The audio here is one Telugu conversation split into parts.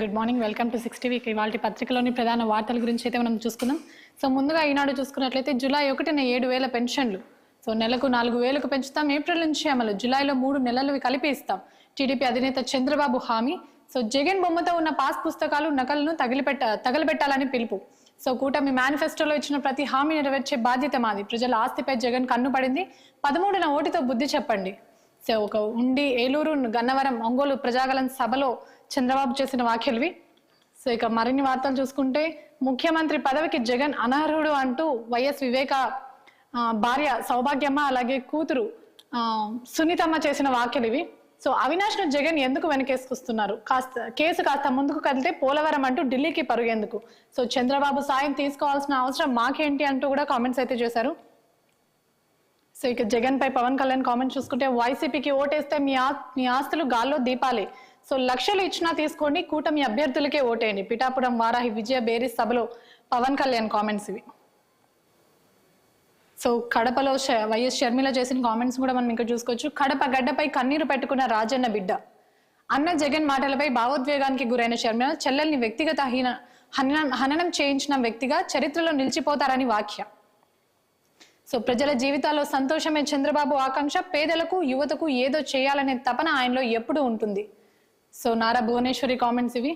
Good morning, welcome to 60 week. ఇవాళ పత్రికలోని ప్రధాన వార్తల గురించి అయితే మనం చూసుకుందాం. సో ముందుగా ఈనాడు చూసుకున్నట్లయితే జూలై 1న 7,000 పెన్షన్లు. సో నెలకు 4,000కు పెంచుతాం. ఏప్రిల్ నుంచి అమలు, జూలైలో 3 నెలలు కలిపి ఇస్తాం. టీడీపీ అధినేత చంద్రబాబు హామీ. సో జగన్ బొమ్మతో ఉన్న పాస్ పుస్తకాలు నకలను తగలబెట్టాలని పిలుపు. సో కూటమి మేనిఫెస్టోలో ఇచ్చిన ప్రతి హామీ నెరవేర్చే బాధ్యత మాది. ప్రజల ఆస్తిపై జగన్ కన్ను పడింది. 13న ఓటుతో బుద్ధి చెప్పండి. సో ఒక ఉండి ఏలూరు, గన్నవరం, ఒంగోలు ప్రజాగలం సభలో చంద్రబాబు చేసిన వ్యాఖ్యలువి. సో ఇక మరిన్ని వార్తలు చూసుకుంటే, ముఖ్యమంత్రి పదవికి జగన్ అనర్హుడు అంటూ వైఎస్ వివేక భార్య సౌభాగ్యమ్మ అలాగే కూతురు సునీతమ్మ చేసిన వ్యాఖ్యలు ఇవి. సో అవినాష్ ను జగన్ ఎందుకు వెనకేసుకొస్తున్నారు? కేసు కాస్త ముందుకు కదిలితే పోలవరం అంటూ ఢిల్లీకి పరుగేందుకు? సో చంద్రబాబు సాయం తీసుకోవాల్సిన అవసరం మాకేంటి అంటూ కూడా కామెంట్స్ అయితే చేశారు. సో ఇక జగన్ పై పవన్ కళ్యాణ్ కామెంట్ చూసుకుంటే, వైసీపీకి ఓటేస్తే మీ ఆస్తులు గాల్లో దీపాలే. సో లక్షలు ఇచ్చినా తీసుకోండి, కూటమి అభ్యర్థులకే ఓటేయండి. పిఠాపురం వారాహి విజయ బేరీ సభలో పవన్ కళ్యాణ్ కామెంట్స్ ఇవి. సో కడపలో వైఎస్ షర్మిల చేసిన కామెంట్స్ కూడా మనం ఇంకా చూసుకోవచ్చు. కడప గడ్డపై కన్నీరు పెట్టుకున్న రాజన్న బిడ్డ. అన్న జగన్ మాటలపై భావోద్వేగానికి గురైన షర్మిల, చెల్లెల్ని వ్యక్తిగత హననం చేయించిన వ్యక్తిగా చరిత్రలో నిలిచిపోతారని వ్యాఖ్య. సో ప్రజల జీవితాల్లో సంతోషమే చంద్రబాబు ఆకాంక్ష. పేదలకు, యువతకు ఏదో చేయాలనే తపన ఆయనలో ఎప్పుడూ ఉంటుంది. సో నారా భువనేశ్వరి కామెంట్స్ ఇవి.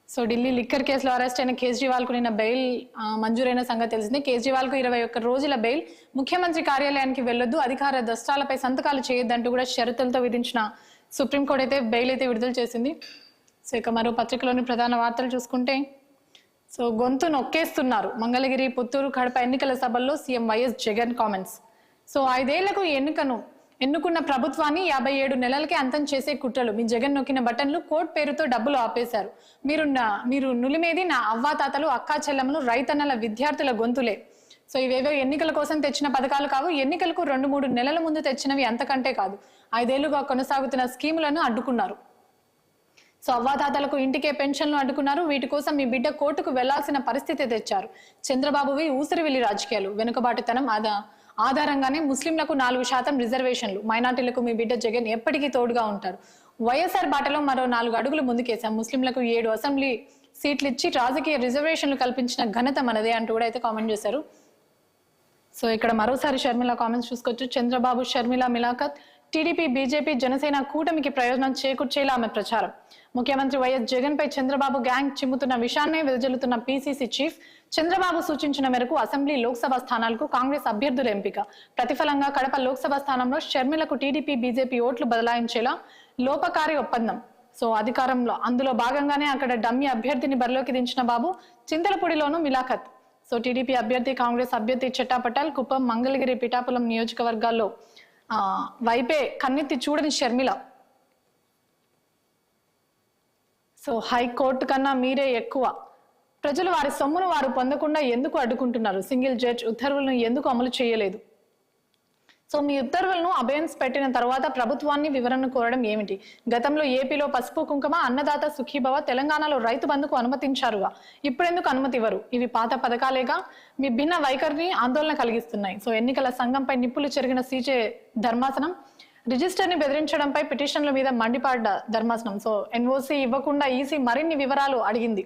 సో ఢిల్లీ లిక్కర్ కేసులో అరెస్ట్ అయిన కేజ్రీవాల్ కు నిన్న బెయిల్ మంజూరైన సంగతి తెలిసిందే. కేజ్రీవాల్ కు 21 రోజుల బెయిల్. ముఖ్యమంత్రి కార్యాలయానికి వెళ్లొద్దు, అధికార దస్త్రాలపై సంతకాలు చేయొద్దంటూ కూడా షరతులతో విధించిన సుప్రీంకోర్టు అయితే బెయిల్ అయితే విడుదల చేసింది. సో ఇక మరో పత్రికలోని ప్రధాన వార్తలు చూసుకుంటే, సో గొంతు నొక్కేస్తున్నారు. మంగళగిరి, పుత్తూరు, కడప ఎన్నికల సభల్లో CM YS Jagan comments. So 5 ఏళ్లకు ఎన్నుకున్న ప్రభుత్వాన్ని 57 నెలలకే అంతం చేసే కుట్రలు. మీ జగన్ నొక్కిన బటన్లు కోర్టు పేరుతో డబ్బులు ఆపేశారు. మీరు నులిమేది నా అవ్వాతాతలు, అక్కా చెల్లెమ్మలు, రైతన్నల, విద్యార్థుల గొంతులే. సో ఇవేవో ఎన్నికల కోసం తెచ్చిన పథకాలు కావు. ఎన్నికలకు 2-3 నెలల ముందు తెచ్చినవి, అంతకంటే కాదు. 5 ఏళ్లుగా కొనసాగుతున్న స్కీములను అడ్డుకున్నారు. సో అవ్వాతాతలకు ఇంటికే పెన్షన్లు అడ్డుకున్నారు. వీటి కోసం మీ బిడ్డ కోర్టుకు వెళ్లాల్సిన పరిస్థితి తెచ్చారు. చంద్రబాబువి ఊసరివెల్లి రాజకీయాలు. వెనుకబాటుతనం ఆధారంగానే ముస్లింలకు 4% రిజర్వేషన్లు. మైనార్టీలకు మీ బిడ్డ జగన్ ఎప్పటికీ తోడుగా ఉంటారు. వైఎస్ఆర్ బాటలో మరో 4 అడుగులు ముందుకేశాం. ముస్లింలకు 7 అసెంబ్లీ సీట్లు ఇచ్చి రాజకీయ రిజర్వేషన్లు కల్పించిన ఘనత మనదే అంటూ కూడా అయితే కామెంట్ చేశారు. సో ఇక్కడ మరోసారి షర్మిల కామెంట్స్ చూసుకోవచ్చు. చంద్రబాబు షర్మిల మిలాఖత్. టీడీపీ, బీజేపీ, జనసేన కూటమికి ప్రయోజనం చేకూర్చేలా ఆమె ప్రచారం. ముఖ్యమంత్రి వైఎస్ జగన్ పై చంద్రబాబు గ్యాంగ్ చిమ్ముతున్న విషయాన్నే వెదజల్లుతున్న పీసీసీ చీఫ్. చంద్రబాబు సూచించిన మేరకు అసెంబ్లీ, లోక్సభ స్థానాలకు కాంగ్రెస్ అభ్యర్థుల ఎంపిక. ప్రతిఫలంగా కడప లోక్సభ స్థానంలో షర్మిలకు టీడీపీ, బీజేపీ ఓట్లు బదలాయించేలా లోపకారి ఒప్పందం. సో అధికారంలో అందులో భాగంగానే అక్కడ డమ్మీ అభ్యర్థిని బరిలోకి దించిన బాబు. చింతలపూడిలోనూ మిలాఖత్. సో టీడీపీ అభ్యర్థి, కాంగ్రెస్ అభ్యర్థి చెట్టా పటాల్. కుప్పం, మంగళగిరి, పిఠాపురం నియోజకవర్గాల్లో వైపే కన్నెత్తి చూడని షర్మిల. సో హైకోర్టు కన్నా మీరే ఎక్కువ. ప్రజలు వారి సొమ్మును వారు పొందకుండా ఎందుకు అడ్డుకుంటున్నారు? సింగిల్ జడ్జ్ ఉత్తర్వులను ఎందుకు అమలు చేయలేదు? సో మీ ఉత్తర్వులను అబెన్స్ పెట్టిన తర్వాత ప్రభుత్వాన్ని వివరణ కోరడం ఏమిటి? గతంలో ఏపీలో పసుపు కుంకుమ, అన్నదాత సుఖీభవ, తెలంగాణలో రైతు బంధుకు అనుమతించారుగా, ఇప్పుడెందుకు అనుమతి ఇవ్వరు? ఇవి పాత పథకాలేగా. మీ భిన్న వైఖరిని ఆందోళన కలిగిస్తున్నాయి. సో ఎన్నికల సంఘంపై నిప్పులు చెరిగిన సీజే ధర్మాసనం. రిజిస్టర్ ని బెదిరించడంపై పిటిషన్ల మీద మండిపాడ్డ ధర్మాసనం. సో ఎన్ఓసి ఇవ్వకుండా ఈసీ మరిన్ని వివరాలు అడిగింది.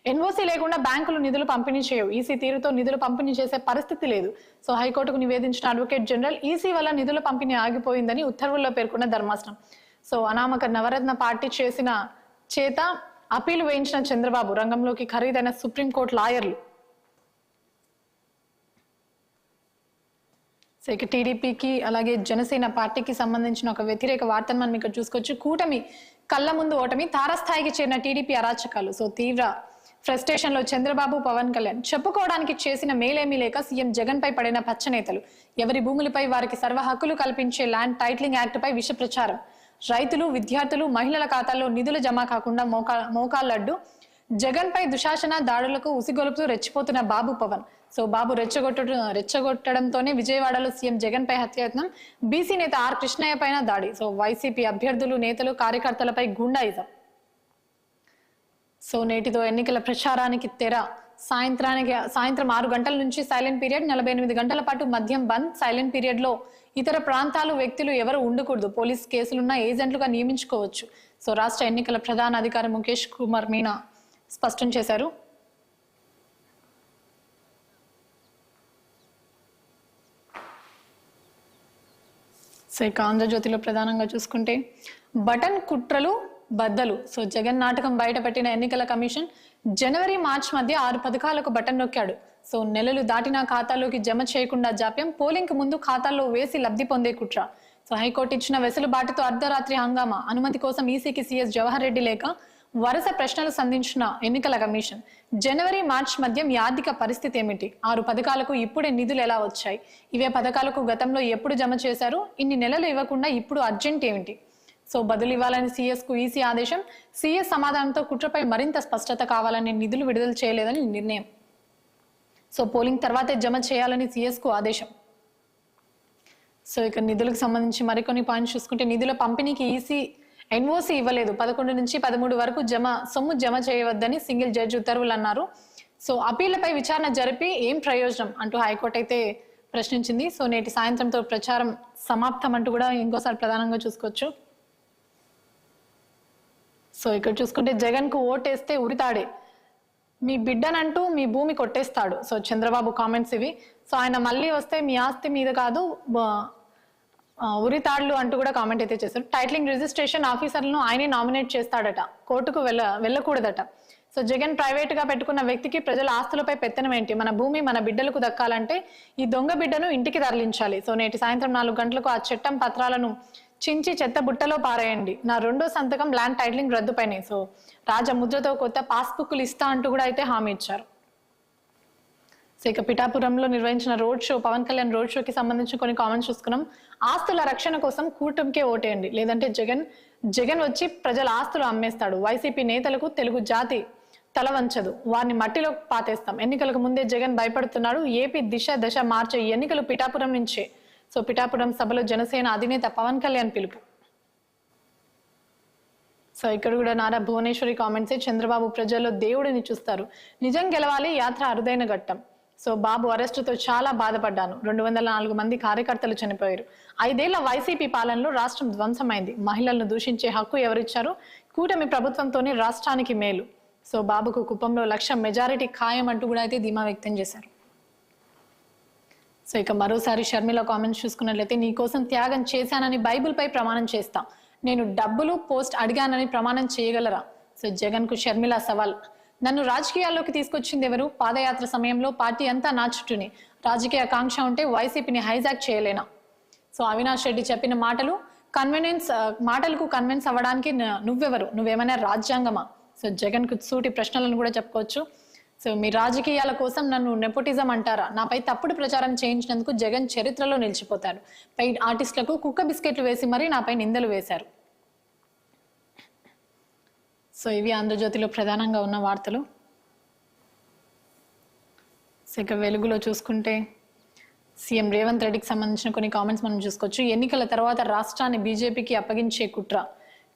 ఎన్ఓసి లేకుండా బ్యాంకులు నిధులు పంపిణీ చేయవు. ఈసీ తీరుతో నిధులు పంపిణీ చేసే పరిస్థితి లేదు. సో హైకోర్టుకు నివేదించిన అడ్వకేట్ జనరల్, ఈసీ వల్ల నిధుల పంపిణీ ఆగిపోయిందని ఉత్తర్వుల్లో పేర్కొన్న ధర్మాసనం. సో అనామక నవరత్న పార్టీ చేసిన చేత అప్పీలు వేయించిన చంద్రబాబు. రంగంలోకి ఖరీదైన సుప్రీంకోర్టు లాయర్లు. సో ఇక టీడీపీకి అలాగే జనసేన పార్టీకి సంబంధించిన ఒక వ్యతిరేక వార్తను మనం ఇక్కడ చూసుకోవచ్చు. కూటమి కళ్ళ ముందు ఓటమి. తారస్థాయికి చేరిన టీడీపీ అరాచకాలు. సో తీవ్ర ఫ్రస్ట్రేషన్ లో చంద్రబాబు, పవన్ కళ్యాణ్. చెప్పుకోవడానికి చేసిన మేలేమీ లేక సీఎం జగన్ పై పడిన పచ్చనేతలు. ఎవరి భూములపై వారికి సర్వ హక్కులు కల్పించే ల్యాండ్ టైటిలింగ్ యాక్ట్ పై విష ప్రచారం. రైతులు, విద్యార్థులు, మహిళల ఖాతాల్లో నిధులు జమ కాకుండా మోకాళ్ళడ్డు. జగన్ పై దుశాసన దాడులకు ఉసిగొలుపుతూ రెచ్చిపోతున్న బాబు, పవన్. సో బాబు రెచ్చగొట్టడంతోనే విజయవాడలో సీఎం జగన్ పై హత్యాయత్నం. బీసీ నేత ఆర్ కృష్ణయ్య పైన దాడి. సో వైసీపీ అభ్యర్థులు, నేతలు, కార్యకర్తలపై గుండాయిజం. సో నేటితో ఎన్నికల ప్రచారానికి తెర. సాయంత్రం 6 గంటల నుంచి సైలెంట్ పీరియడ్. 48 గంటల పాటు మద్యం బంద్. సైలెంట్ పీరియడ్ లో ఇతర ప్రాంతాలు, వ్యక్తులు ఎవరు ఉండకూడదు. పోలీస్ కేసులున్న ఏజెంట్లుగా నియమించుకోవచ్చు. సో రాష్ట్ర ఎన్నికల ప్రధాన అధికారి ముఖేష్ కుమార్ మీనా స్పష్టం చేశారు. సో ఇక ఆంధ్రజ్యోతిలో ప్రధానంగా చూసుకుంటే బటన్ కుట్రలు బద్దలు. సో జగన్ నాటకం బయటపెట్టిన ఎన్నికల కమిషన్ జనవరి మార్చ్ మధ్య 6 పథకాలకు బటన్ నొక్కాడు. సో నెలలు దాటినా ఖాతాలోకి జమ చేయకుండా జాప్యం, పోలింగ్ ముందు ఖాతాల్లో వేసి లబ్ధి పొందే కుట్ర. సో హైకోర్టు ఇచ్చిన వెసులుబాటుతో అర్ధరాత్రి హంగామా, అనుమతి కోసం ఈసీకి సీఎస్ జవహర్ రెడ్డి లేక వరుస ప్రశ్నలు సంధించిన ఎన్నికల కమిషన్. జనవరి మార్చ్ మధ్య మీ ఆర్థిక పరిస్థితి ఏమిటి? 6 పథకాలకు ఇప్పుడే నిధులు ఎలా వచ్చాయి? ఇవే పథకాలకు గతంలో ఎప్పుడు జమ చేశారు? ఇన్ని నెలలు ఇవ్వకుండా ఇప్పుడు అర్జెంట్ ఏమిటి? సో బదులు ఇవ్వాలని సీఎస్ కు ఈసీ ఆదేశం. సీఎస్ సమాధానంతో కుట్రపై మరింత స్పష్టత కావాలని నిధులు విడుదల చేయలేదని నిర్ణయం. సో పోలింగ్ తర్వాతే జమ చేయాలని సీఎస్ కు ఆదేశం. సో ఇక నిధులకు సంబంధించి మరికొన్ని పాయింట్స్ చూసుకుంటే నిధుల పంపిణీకి ఈసీ ఎన్ఓసి ఇవ్వలేదు. 11 నుంచి 13 వరకు సొమ్ము జమ చేయవద్దని సింగిల్ జడ్జి ఉత్తర్వులు అన్నారు. సో అప్పీళ్లపై విచారణ జరిపి ఏం ప్రయోజనం అంటూ హైకోర్టు అయితే ప్రశ్నించింది. సో నేటి సాయంత్రంతో ప్రచారం సమాప్తం అంటూ కూడా ఇంకోసారి ప్రధానంగా చూసుకోవచ్చు. సో ఇక్కడ చూసుకుంటే జగన్ కు ఓటేస్తే ఉరితాడే, మీ బిడ్డనంటూ మీ భూమి కొట్టేస్తాడు. సో చంద్రబాబు కామెంట్స్ ఇవి. సో ఆయన మళ్ళీ వస్తే మీ ఆస్తి మీద కాదు ఉరితాళ్లు అంటూ కూడా కామెంట్ అయితే చేశారు. టైటిలింగ్ రిజిస్ట్రేషన్ ఆఫీసర్లను ఆయనే నామినేట్ చేస్తాడట, కోర్టుకు వెళ్ళకూడదట. సో జగన్ ప్రైవేట్ గా పెట్టుకున్న వ్యక్తికి ప్రజల ఆస్తులపై పెత్తనం ఏంటి? మన భూమి మన బిడ్డలకు దక్కాలంటే ఈ దొంగ బిడ్డను ఇంటికి తరలించాలి. సో నేటి సాయంత్రం 4 గంటలకు ఆ చట్టం పత్రాలను చించి చెత్త బుట్టలో పారేయండి. నా 2వ సంతకం ల్యాండ్ టైటిలింగ్ రద్దుపైనాయి. సో రాజముద్రతో కొత్త పాస్బుక్లు ఇస్తా అంటూ కూడా అయితే హామీ ఇచ్చారు. సో ఇక పిఠాపురంలో నిర్వహించిన road show, Pawan Kalyan road షోకి సంబంధించిన కొన్ని కామెంట్స్ చూసుకున్నాం. ఆస్తుల రక్షణ కోసం కూటమికే ఓటేయండి, లేదంటే జగన్ వచ్చి ప్రజల ఆస్తులు అమ్మేస్తాడు. వైసీపీ నేతలకు తెలుగు జాతి తల వంచదు, వారిని మట్టిలో పాతేస్తాం. ఎన్నికలకు ముందే జగన్ భయపడుతున్నాడు. ఏపీ దశ మార్చే ఎన్నికలు పిఠాపురం నుంచే. సో పిఠాపురం సభలో జనసేన అధినేత పవన్ కళ్యాణ్ పిలుపు. సో ఇక్కడ కూడా నారా భువనేశ్వరి కామెంట్సే. చంద్రబాబు ప్రజల్లో దేవుడిని చూస్తారు, నిజం గెలవాలి, యాత్ర అరుదైన ఘట్టం. సో బాబు అరెస్టుతో చాలా బాధపడ్డాను. 204 మంది కార్యకర్తలు చనిపోయారు. 5 ఏళ్ల వైసీపీ పాలనలో రాష్ట్రం ధ్వంసమైంది. మహిళలను దూషించే హక్కు ఎవరిచ్చారు? కూటమి ప్రభుత్వంతోనే రాష్ట్రానికి మేలు. సో బాబుకు కుప్పంలో 1,00,000 మెజారిటీ ఖాయం అంటూ కూడా అయితే ధీమా వ్యక్తం చేశారు. సో ఇక మరోసారి షర్మిల కామెంట్స్ చూసుకున్నట్లయితే, నీ కోసం త్యాగం చేశానని బైబిల్ పై ప్రమాణం చేస్తా, నేను డబ్బులు పోస్ట్ అడిగానని ప్రమాణం చేయగలరా? సో జగన్ కు షర్మిల సవాల్. నన్ను రాజకీయాల్లోకి తీసుకొచ్చింది ఎవరు? పాదయాత్ర సమయంలో పార్టీ అంతా నా చుట్టూనే. రాజకీయ ఆకాంక్ష ఉంటే వైసీపీని హైజాక్ చేయలేనా? సో అవినాష్ రెడ్డి చెప్పిన మాటలకు కన్విన్స్ అవ్వడానికి నువ్వెవరు? నువ్వేమైనా రాజ్యాంగమా? సో జగన్ కు సూటి ప్రశ్నలను కూడా చెప్పుకోవచ్చు. సో మీ రాజకీయాల కోసం నన్ను నెపోటిజం అంటారా? నాపై తప్పుడు ప్రచారం చేయించినందుకు జగన్ చరిత్రలో నిలిచిపోతాడు. పెయిడ్ ఆర్టిస్టులకు కుక్క బిస్కెట్లు వేసి మరీ నాపై నిందలు వేశారు. సో ఇవి ఆంధ్రజ్యోతిలో ప్రధానంగా ఉన్న వార్తలు. సో ఇక వెలుగులో చూసుకుంటే సీఎం రేవంత్ రెడ్డికి సంబంధించిన కొన్ని కామెంట్స్ మనం చూసుకోవచ్చు. ఎన్నికల తర్వాత రాష్ట్రాన్ని బీజేపీకి అప్పగించే కుట్ర,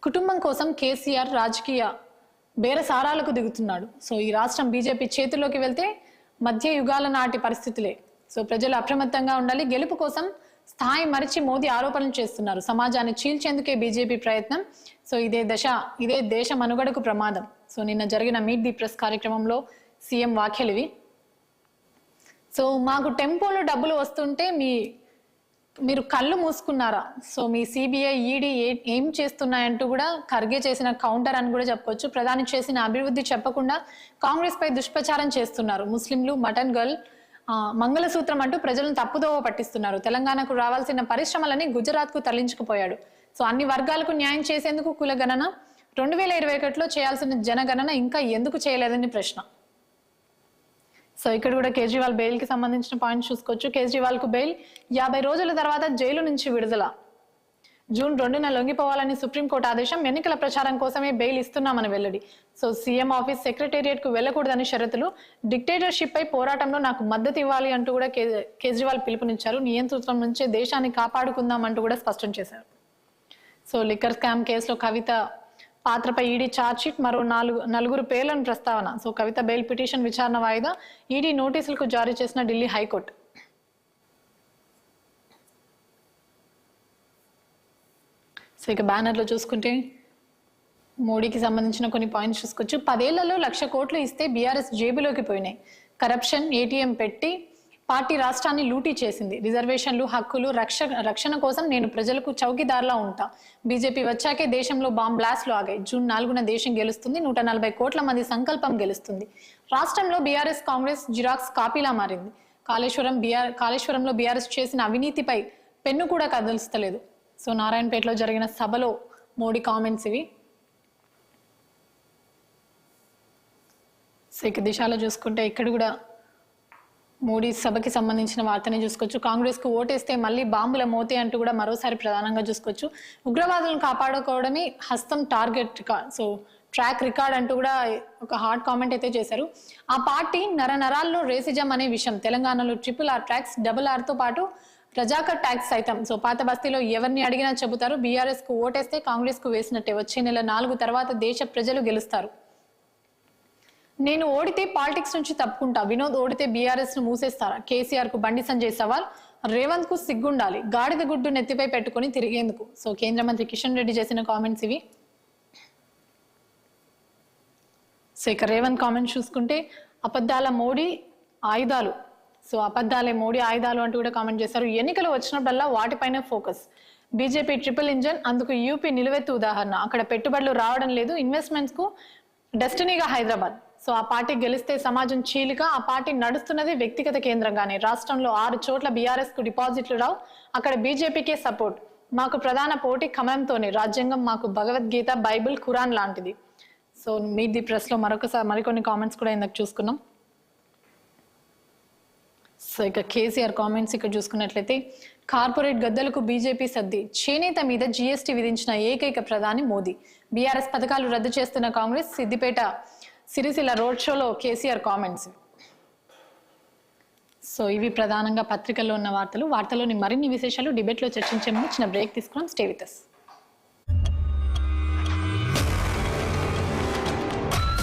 కుటుంబం కోసం కేసీఆర్ రాజకీయ బేరసారాలకు దిగుతున్నాడు. సో ఈ రాష్ట్రం బీజేపీ చేతుల్లోకి వెళ్తే మధ్య యుగాల నాటి పరిస్థితులే. సో ప్రజలు అప్రమత్తంగా ఉండాలి. గెలుపు కోసం స్థాయి మరిచి మోదీ ఆరోపణలు చేస్తున్నారు. సమాజాన్ని చీల్చేందుకే బీజేపీ ప్రయత్నం. సో ఇదే దేశ మనుగడకు ప్రమాదం. సో నిన్న జరిగిన మీట్ ది ప్రెస్ కార్యక్రమంలో సీఎం వ్యాఖ్యలు ఇవి. సో మాకు టెంపోలో డబ్బులు వస్తుంటే మీరు కళ్ళు మూసుకున్నారా? సో మీ సిబిఐ ఈడీ ఏం చేస్తున్నాయంటూ కూడా ఖర్గే చేసిన కౌంటర్ అని కూడా చెప్పుకోవచ్చు. ప్రధాని చేసిన అభివృద్ధి చెప్పకుండా కాంగ్రెస్ పై దుష్ప్రచారం చేస్తున్నారు. ముస్లింలు మటన్ గర్ల్ మంగళసూత్రం అంటూ ప్రజలను తప్పుదోవ పట్టిస్తున్నారు. తెలంగాణకు రావాల్సిన పరిశ్రమలని గుజరాత్ కు తరలించుకుపోయాడు. సో అన్ని వర్గాలకు న్యాయం చేసేందుకు కులగణన 2021లో చేయాల్సిన జనగణన ఇంకా ఎందుకు చేయలేదని ప్రశ్న. సో ఇక్కడ కూడా కేజ్రీవాల్ బెయిల్ కి సంబంధించిన పాయింట్ చూసుకోవచ్చు. కేజ్రీవాల్ కు బెయిల్ 50 రోజుల తర్వాత జైలు నుంచి విడుదల. జూన్ 2న లొంగిపోవాలని సుప్రీంకోర్టు ఆదేశం. ఎన్నికల ప్రచారం కోసమే బెయిల్ ఇస్తున్నామని వెల్లడి. సో సీఎం ఆఫీస్ సెక్రటేరియట్ కు వెళ్లకూడదని షరతులు. డిక్టేటర్షిప్ పై పోరాటంలో నాకు మద్దతు ఇవ్వాలి అంటూ కూడా కేజ్రీవాల్ పిలుపునిచ్చారు. నియంతృత్వం నుంచే దేశాన్ని కాపాడుకుందాం అంటూ కూడా స్పష్టం చేశారు. సో లిక్కర్ స్కామ్ కేసులో కవిత పాత్రపై ఈడీ ఛార్జ్షీట్, మరో 4 పేర్లను ప్రస్తావన. సో కవిత బెయిల్ పిటిషన్ విచారణ వాయిదా. ఈడీ నోటీసులకు జారీ చేసిన ఢిల్లీ హైకోర్టు. సో ఇక బ్యానర్లో చూసుకుంటే మోడీకి సంబంధించిన కొన్ని పాయింట్స్ చూసుకోవచ్చు. 10 ఏళ్లలో 1,00,000 కోట్లు ఇస్తే బీఆర్ఎస్ జేబులోకి పోయినాయి. కరప్షన్, ఏటీఎం పెట్టి పార్టీ రాష్ట్రాన్ని లూటీ చేసింది. రిజర్వేషన్లు, హక్కులు, రక్షణ కోసం నేను ప్రజలకు చౌకీదార్లా ఉంటా. బీజేపీ వచ్చాకే దేశంలో బాంబ్ బ్లాస్ట్లు ఆగాయి. జూన్ 4న దేశం గెలుస్తుంది. 140 కోట్ల మంది సంకల్పం గెలుస్తుంది. రాష్ట్రంలో బీఆర్ఎస్ కాంగ్రెస్ జిరాక్స్ కాపీలా మారింది. కాళేశ్వరంలో బీఆర్ఎస్ చేసిన అవినీతిపై పెన్ను కూడా కదలుస్తలేదు. సో నారాయణపేటలో జరిగిన సభలో మోడీ కామెంట్స్ ఇవి. సో ఇక దిశలో చూసుకుంటే ఇక్కడ కూడా మోడీ సభకి సంబంధించిన వార్తని చూసుకోవచ్చు. కాంగ్రెస్ కు ఓటేస్తే మళ్ళీ బాంబుల మోతే అంటూ కూడా మరోసారి ప్రధానంగా చూసుకోవచ్చు. ఉగ్రవాదులను కాపాడుకోవడమే హస్తం టార్గెట్ సో ట్రాక్ రికార్డ్ అంటూ కూడా ఒక హార్డ్ కామెంట్ అయితే చేశారు. ఆ పార్టీ నరాల్లో రేసిజం అనే విషయం. తెలంగాణలో RRR ట్యాక్స్, RRR తో పాటు రజాకర్ ట్యాక్స్ సైతం. సో పాత బస్తీలో ఎవరిని అడిగినా చెబుతారు బీఆర్ఎస్ కు ఓటేస్తే కాంగ్రెస్ కు వేసినట్టే. వచ్చే నెల 4 తర్వాత దేశ ప్రజలు గెలుస్తారు. నేను ఓడితే పాలిటిక్స్ నుంచి తప్పుకుంటా. వినోద్ ఓడితే బీఆర్ఎస్ ను మూసేస్తారా? కేసీఆర్ కు బండి సంజయ్ సవాల్. రేవంత్ కు సిగ్గుండాలి గాడిద గుడ్డు నెత్తిపై పెట్టుకుని తిరిగేందుకు. సో కేంద్ర మంత్రి కిషన్ రెడ్డి చేసిన కామెంట్స్ ఇవి. సో ఇక రేవంత్ కామెంట్స్ చూసుకుంటే అబద్ధాల మోడీ ఆయుధాలు. సో అబద్ధాలే మోడీ ఆయుధాలు అంటూ కూడా కామెంట్ చేశారు. ఎన్నికలు వచ్చినప్పుడల్లా వాటిపైనే ఫోకస్. బీజేపీ ట్రిపుల్ ఇంజన్, అందుకు యూపీ నిలువెత్తు ఉదాహరణ. అక్కడ పెట్టుబడులు రావడం లేదు. ఇన్వెస్ట్మెంట్స్ కు డెస్టినీగా హైదరాబాద్. సో ఆ పార్టీ గెలిస్తే సమాజం చీలిక. ఆ పార్టీ నడుస్తున్నది వ్యక్తిగత కేంద్రంగానే. రాష్ట్రంలో 6 చోట్ల బీఆర్ఎస్ కు డిపాజిట్లు రావు. అక్కడ బీజేపీకే సపోర్ట్. మాకు ప్రధాన పోటీ కమలంతోనే. రాజ్యాంగం మాకు భగవద్గీత, బైబిల్, ఖురాన్ లాంటిది. సో మీట్ ది ప్రెస్ లో మరికొన్ని కామెంట్స్ కూడా ఇందాక చూసుకున్నాం. సో ఇక కేసీఆర్ కామెంట్స్ ఇక్కడ చూసుకున్నట్లయితే కార్పొరేట్ గద్దలకు బీజేపీ సర్ది. చేనేత మీద జీఎస్టీ విధించిన ఏకైక ప్రధాని మోదీ. బీఆర్ఎస్ పథకాలు రద్దు చేస్తున్న కాంగ్రెస్. సిద్దిపేట సిరిసిల్ల రోడ్ షోలో కేసీఆర్ కామెంట్స్. సో ఇవి ప్రధానంగా పత్రికల్లో ఉన్న వార్తలోని మరిన్ని విశేషాలు డిబేట్లో చర్చించే ముందు చిన్న బ్రేక్ తీసుకున్నాం. Stay with us.